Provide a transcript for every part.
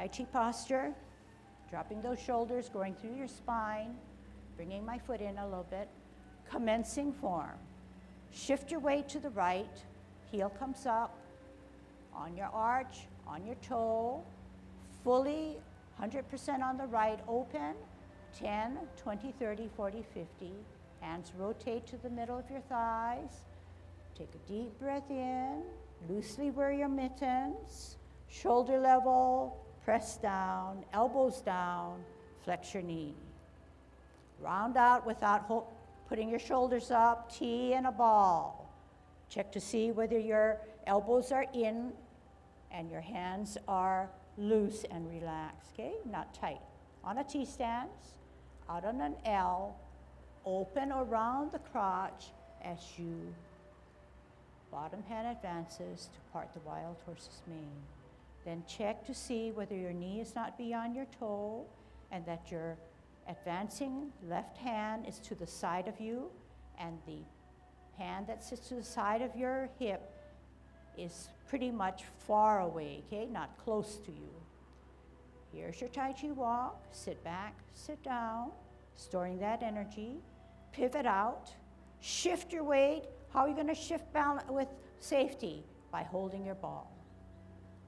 Tai Chi posture, dropping those shoulders, going through your spine, bringing my foot in a little bit. Commencing form. Shift your weight to the right, heel comes up, on your arch, on your toe, fully 100% on the right, open, 10, 20, 30, 40, 50. Hands rotate to the middle of your thighs. Take a deep breath in, loosely wear your mittens, shoulder level, press down, elbows down, flex your knee. Round out without putting your shoulders up, T and a ball. Check to see whether your elbows are in and your hands are loose and relaxed, okay? Not tight. On a T stance, out on an L, open around the crotch as you bottom hand advances to part the wild horse's mane. Then check to see whether your knee is not beyond your toe and that your advancing left hand is to the side of you and the hand that sits to the side of your hip is pretty much far away, okay? Not close to you. Here's your Tai Chi walk. Sit back, sit down, storing that energy. Pivot out. Shift your weight. How are you going to shift balance with safety? By holding your ball.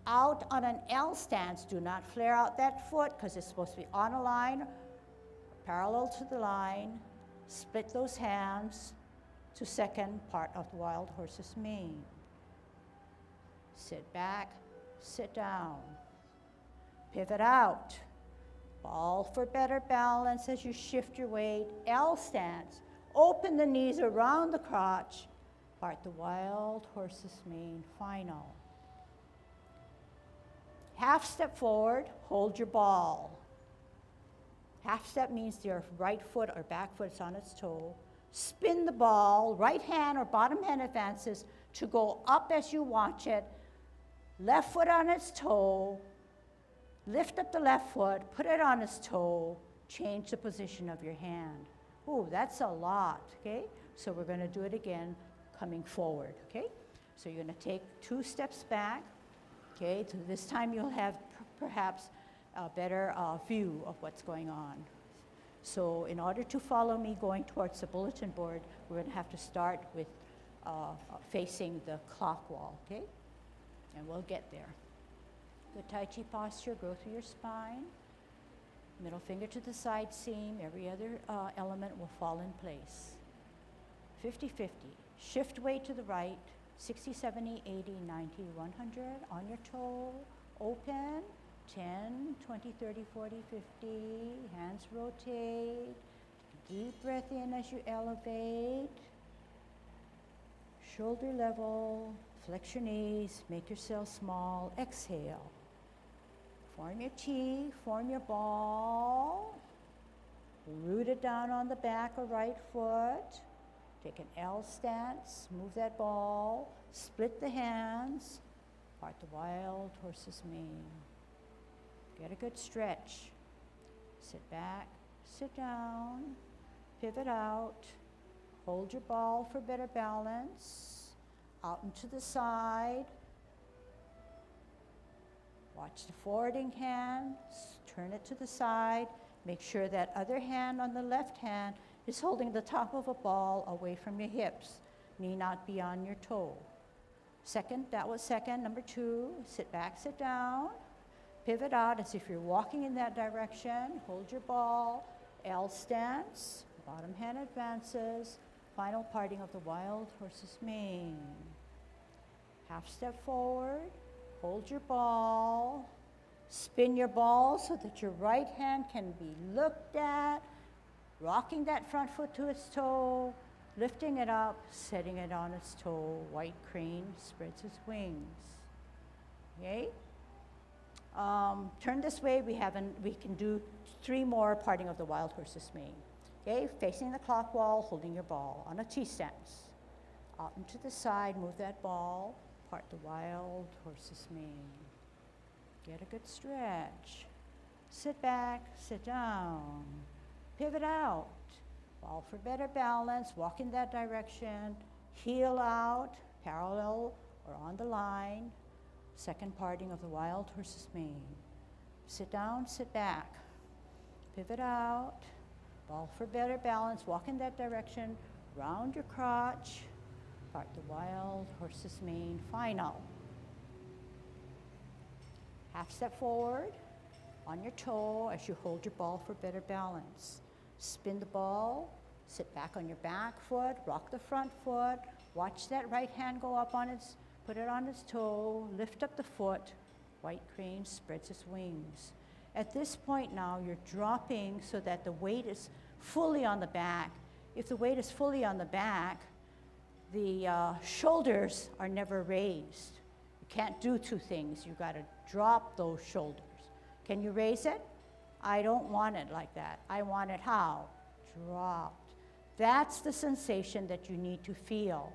Out on an L stance, do not flare out that foot because it's supposed to be on a line, parallel to the line. Split those hands to second part of the wild horse's mane. Sit back, sit down. Pivot out. Ball for better balance as you shift your weight. L stance. Open the knees around the crotch. Part the wild horse's mane. Final. Half step forward, hold your ball. Half step means your right foot or back foot is on its toe. Spin the ball, right hand or bottom hand advances to go up as you watch it. Left foot on its toe. Lift up the left foot, put it on its toe, change the position of your hand. Ooh, that's a lot, okay? So we're gonna do it again, coming forward, okay? So you're gonna take 2 steps back, okay? So this time you'll have perhaps a better view of what's going on. So in order to follow me going towards the bulletin board, we're gonna have to start with facing the clock wall, okay? And we'll get there. Good Tai Chi posture, grow through your spine. Middle finger to the side seam. Every other element will fall in place. 50-50. Shift weight to the right. 60, 70, 80, 90, 100. On your toe. Open. 10, 20, 30, 40, 50. Hands rotate. Deep breath in as you elevate. Shoulder level. Flex your knees. Make yourself small. Exhale. Form your T, form your ball. Root it down on the back or right foot. Take an L stance, move that ball. Split the hands. Part the wild horse's mane. Get a good stretch. Sit back, sit down. Pivot out. Hold your ball for better balance. Out and to the side. Watch the forwarding hand, turn it to the side. Make sure that other hand on the left hand is holding the top of a ball away from your hips, knee not beyond your toe. Second, that was second. Number 2, sit back, sit down. Pivot out as if you're walking in that direction. Hold your ball, L stance, bottom hand advances. Final parting of the wild horse's mane. Half step forward. Hold your ball, spin your ball so that your right hand can be looked at, rocking that front foot to its toe, lifting it up, setting it on its toe. White crane spreads its wings. Okay? Turn this way, we can do 3 more parting of the wild horse's mane. Okay, facing the clock wall, holding your ball on a T stance. Out and to the side, move that ball. Part the wild horse's mane. Get a good stretch. Sit back, sit down. Pivot out. Ball for better balance. Walk in that direction. Heel out, parallel or on the line. Second parting of the wild horse's mane. Sit down, sit back. Pivot out, ball for better balance, walk in that direction, round your crotch, part the wild horse's mane, final. Half step forward on your toe as you hold your ball for better balance. Spin the ball, sit back on your back foot, rock the front foot, watch that right hand go up on its, put it on its toe, lift up the foot, white crane spreads its wings. At this point now, you're dropping so that the weight is fully on the back. If the weight is fully on the back, the shoulders are never raised. You can't do two things. You've got to drop those shoulders. Can you raise it? I don't want it like that. I want it how? Dropped. That's the sensation that you need to feel.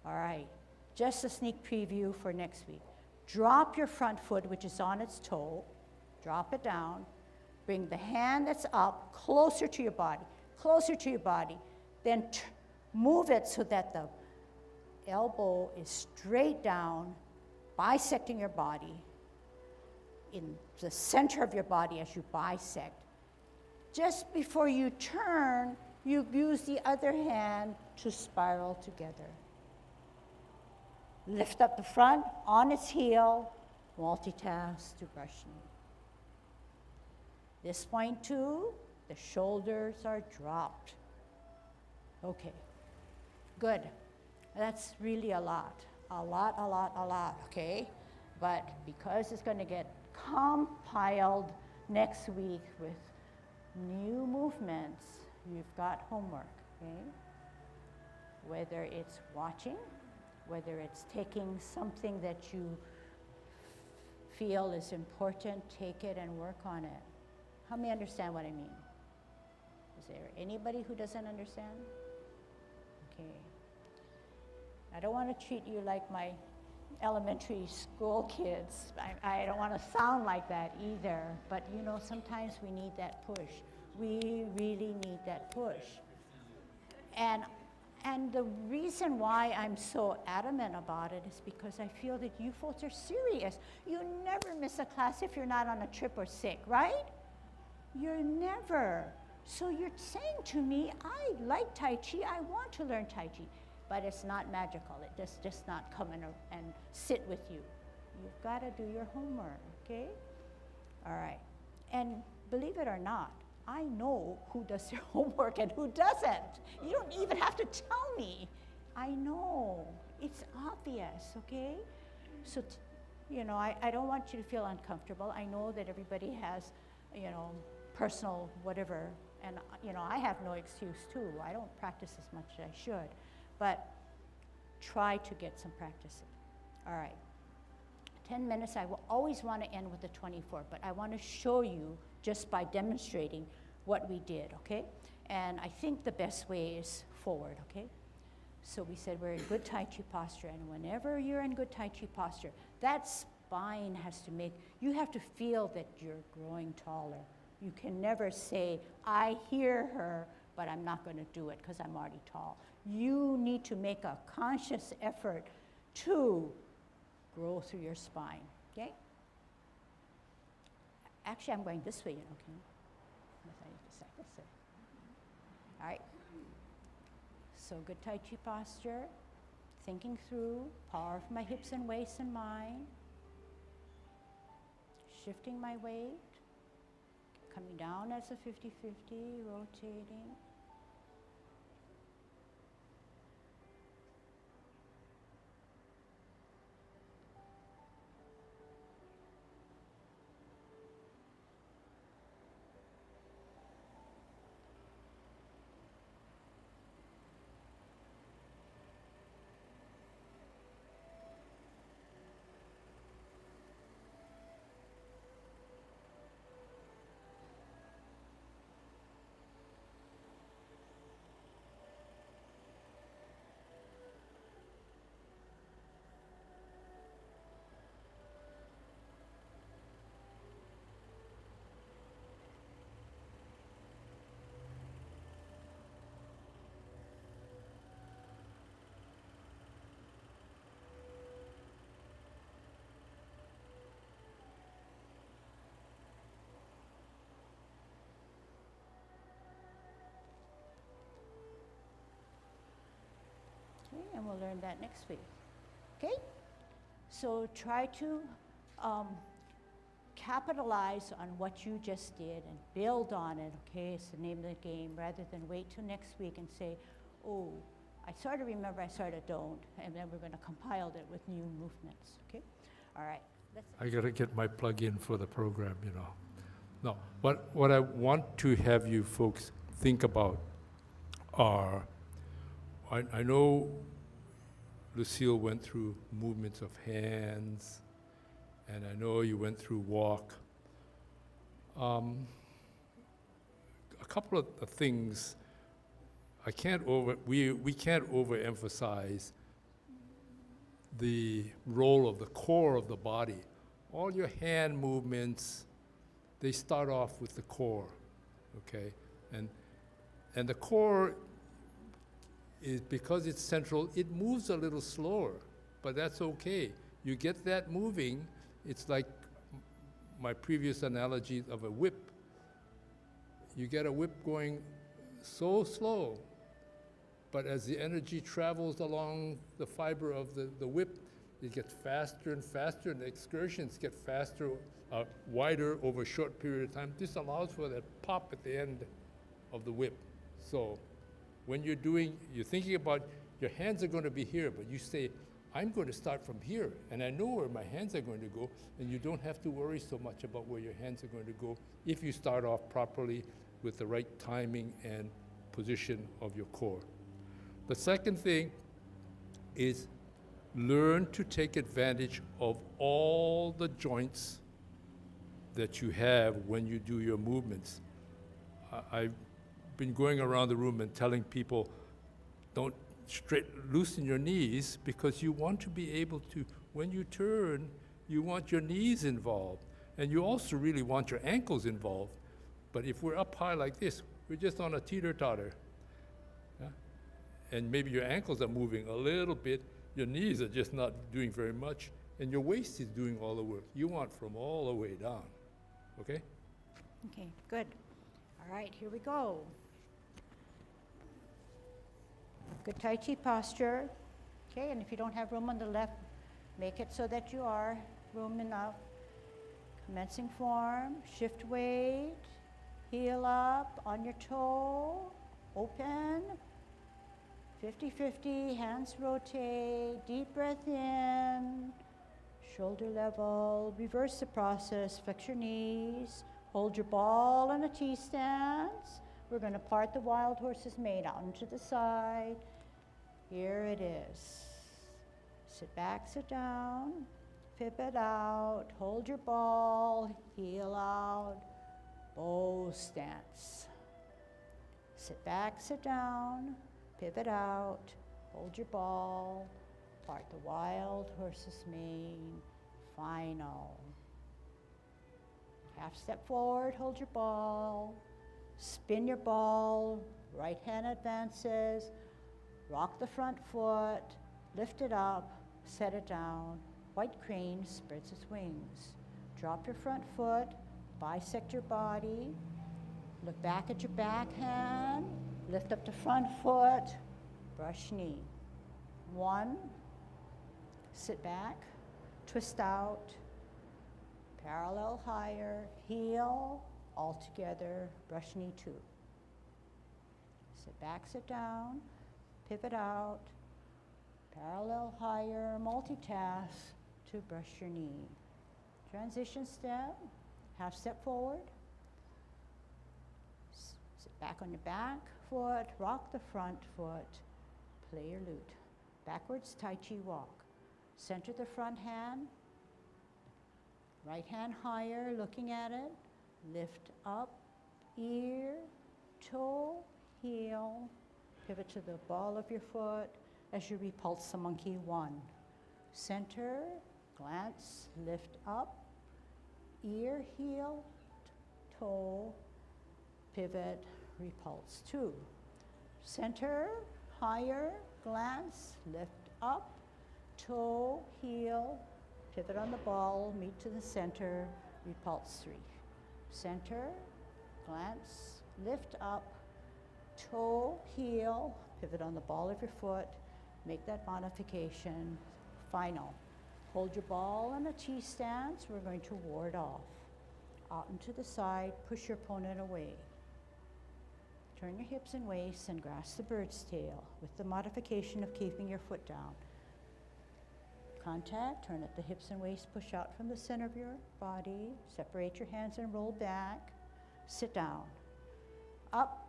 All right, just a sneak preview for next week. Drop your front foot, which is on its toe. Drop it down. Bring the hand that's up closer to your body, closer to your body. Then move it so that the elbow is straight down, bisecting your body in the center of your body as you bisect. Just before you turn, you use the other hand to spiral together. Lift up the front on its heel, multitask to brush knee. This point too, the shoulders are dropped. Okay, good. That's really a lot, okay? But because it's going to get compiled next week with new movements, you've got homework, okay? Whether it's watching, whether it's taking something that you feel is important, take it and work on it. Help me understand what I mean. Is there anybody who doesn't understand? Okay. I don't want to treat you like my elementary school kids. I don't want to sound like that either, but you know, sometimes we need that push. We really need that push. And the reason why I'm so adamant about it is because I feel that you folks are serious. You never miss a class if you're not on a trip or sick, right? You're never. So you're saying to me, I like Tai Chi, I want to learn Tai Chi, but it's not magical. It just not come in and sit with you. You've got to do your homework, okay? All right. And believe it or not, I know who does their homework and who doesn't. You don't even have to tell me. I know. It's obvious, okay? So, you know, I don't want you to feel uncomfortable. I know that everybody has, you know, personal whatever, and, you know, I have no excuse too. I don't practice as much as I should, but try to get some practice in. All right. 10 minutes, I will always want to end with the 24, but I want to show you just by demonstrating what we did, okay? And I think the best way is forward, okay? So we said we're in good Tai Chi posture, and whenever you're in good Tai Chi posture, that spine has to make, you have to feel that you're growing taller. You can never say, I hear her, but I'm not going to do it because I'm already tall. You need to make a conscious effort to grow through your spine, okay? Actually, I'm going this way, you know, okay? This way. All right. So good Tai Chi posture, thinking through, power of my hips and waist and mind, shifting my weight, coming down as a 50-50, rotating. Okay, and we'll learn that next week. Okay? So try to capitalize on what you just did and build on it, okay? It's the name of the game, rather than wait till next week and say, oh, I sort of remember, I sort of don't, and then we're going to compile it with new movements, okay? All right. I got to get my plug in for the program, you know. No, what I want to have you folks think about are, I know Lucille went through movements of hands, and I know you went through walk. A couple of things we can't overemphasize the role of the core of the body. All your hand movements, they start off with the core, okay? And the core is, because it's central, it moves a little slower, but that's okay. You get that moving, it's like my previous analogy of a whip. You get a whip going so slow, but as the energy travels along the fiber of the whip, it gets faster and faster, and the excursions get faster, wider over a short period of time. This allows for that pop at the end of the whip. So when you're thinking about your hands are going to be here, but you say, I'm going to start from here, and I know where my hands are going to go, and you don't have to worry so much about where your hands are going to go if you start off properly with the right timing and position of your core. The second thing is learn to take advantage of all the joints that you have when you do your movements. I've been going around the room and telling people, don't loosen your knees, because you want to be able to, when you turn, you want your knees involved. And you also really want your ankles involved. But if we're up high like this, we're just on a teeter-totter. Yeah? And maybe your ankles are moving a little bit, your knees are just not doing very much, and your waist is doing all the work. You want from all the way down, okay? Okay, good. All right, here we go. Good Tai Chi posture. Okay, and if you don't have room on the left, make it so that you are room enough. Commencing form, shift weight, heel up on your toe, open, 50-50, hands rotate, deep breath in, shoulder level, reverse the process, flex your knees, hold your ball in a T-stance. We're going to part the wild horse's mane out into the side. Here it is. Sit back, sit down, pivot out, hold your ball, heel out, bow stance. Sit back, sit down, pivot out, hold your ball, part the wild horse's mane, final. Half step forward, hold your ball, spin your ball, right hand advances, rock the front foot, lift it up, set it down, white crane spreads its wings. Drop your front foot, bisect your body, look back at your backhand, lift up the front foot, brush knee. 1, sit back, twist out, parallel higher, heel, all together, brush knee 2. Sit back, sit down, pivot out, parallel higher, multitask to brush your knee. Transition step, half step forward, sit back on your back foot, rock the front foot, play your lute. Backwards Tai Chi walk. Center the front hand, right hand higher, looking at it, lift up, ear, toe, heel, pivot to the ball of your foot as you repulse the monkey 1. Center, glance, lift up, ear, heel, toe, pivot, repulse 2. Center, higher, glance, lift up, toe, heel, pivot on the ball, meet to the center, repulse 3. Center, glance, lift up, toe, heel, pivot on the ball of your foot, make that modification final. Hold your ball in a T stance. We're going to ward off. Out and to the side, push your opponent away. Turn your hips and waist and grasp the bird's tail with the modification of keeping your foot down. Contact, turn at the hips and waist, push out from the center of your body, separate your hands and roll back, sit down, up,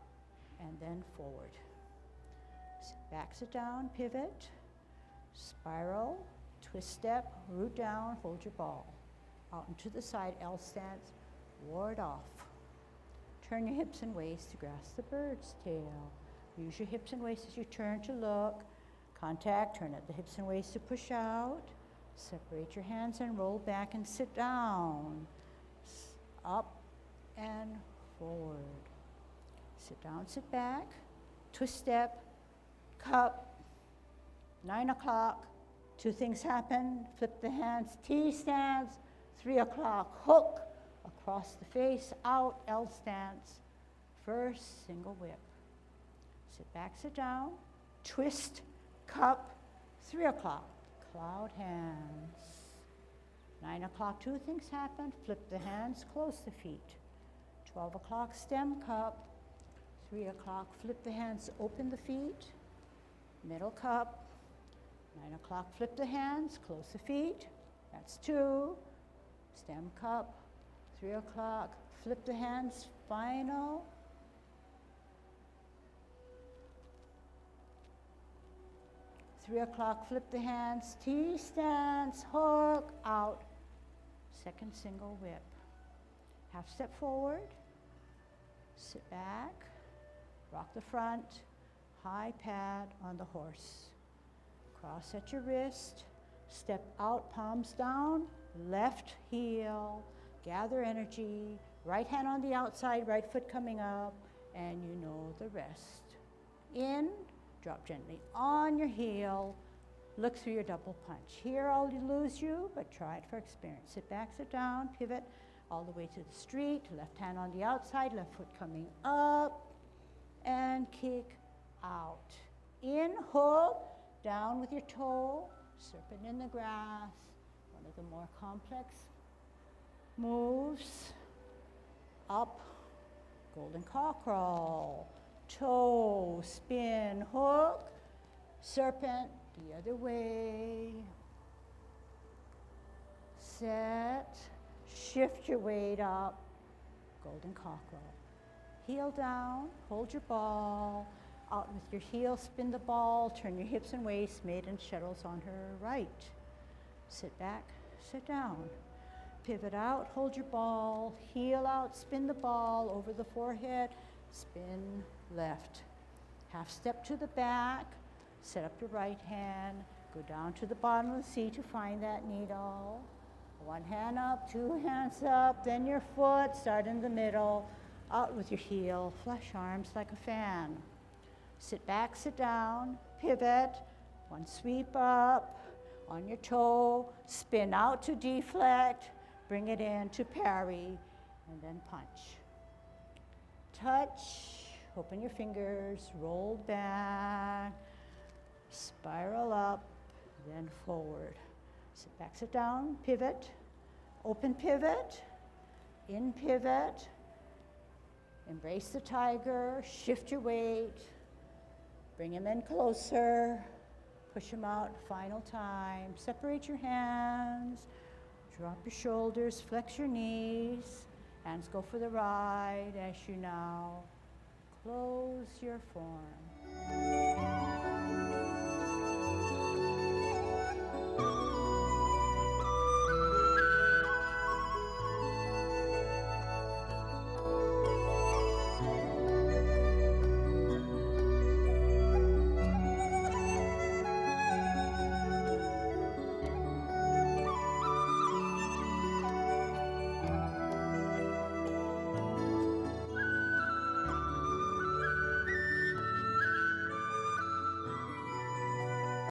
and then forward. Back, sit down, pivot, spiral, twist step, root down, hold your ball. Out and to the side, L stance, ward off. Turn your hips and waist to grasp the bird's tail. Use your hips and waist as you turn to look. Contact, turn at the hips and waist to push out. Separate your hands and roll back and sit down. Up and forward. Sit down, sit back. Twist step, cup, 9 o'clock. 2 things happen. Flip the hands, T stance, 3 o'clock, hook. Across the face, out, L stance. First single whip. Sit back, sit down. Twist, cup, 3 o'clock, cloud hands. 9 o'clock, 2 things happen. Flip the hands, close the feet. 12 o'clock, stem cup. 3 o'clock, flip the hands, open the feet. Middle cup. 9 o'clock, flip the hands, close the feet. That's 2. Stem cup. 3 o'clock, flip the hands, final. Three o'clock, flip the hands, T stance, hook, out. Second single whip. Half step forward, sit back, rock the front, high pad on the horse. Cross at your wrist, step out, palms down, left heel, gather energy, right hand on the outside, right foot coming up, and you know the rest. In, drop gently on your heel, look through your double punch. Here I'll lose you, but try it for experience. Sit back, sit down, pivot all the way to the street, left hand on the outside, left foot coming up, and kick out. In, hook, down with your toe, serpent in the grass, one of the more complex moves. Up, golden cockerel, toe, spin, hook, serpent, the other way. Set, shift your weight up, golden cockerel. Heel down, hold your ball, out with your heel, spin the ball, turn your hips and waist, maiden shuttles on her right. Sit back, sit down. Pivot out, hold your ball, heel out, spin the ball over the forehead, spin left. Half step to the back, set up your right hand, go down to the bottom of the seat to find that needle. One hand up, 2 hands up, then your foot, start in the middle, out with your heel, flush arms like a fan. Sit back, sit down, pivot, one sweep up, on your toe, spin out to deflect, bring it in to parry, and then punch. Touch, open your fingers, roll back, spiral up, then forward. Sit back, sit down, pivot, open pivot, in pivot, embrace the tiger, shift your weight, bring him in closer, push him out, final time. Separate your hands, drop your shoulders, flex your knees, hands go for the ride as you now close your form.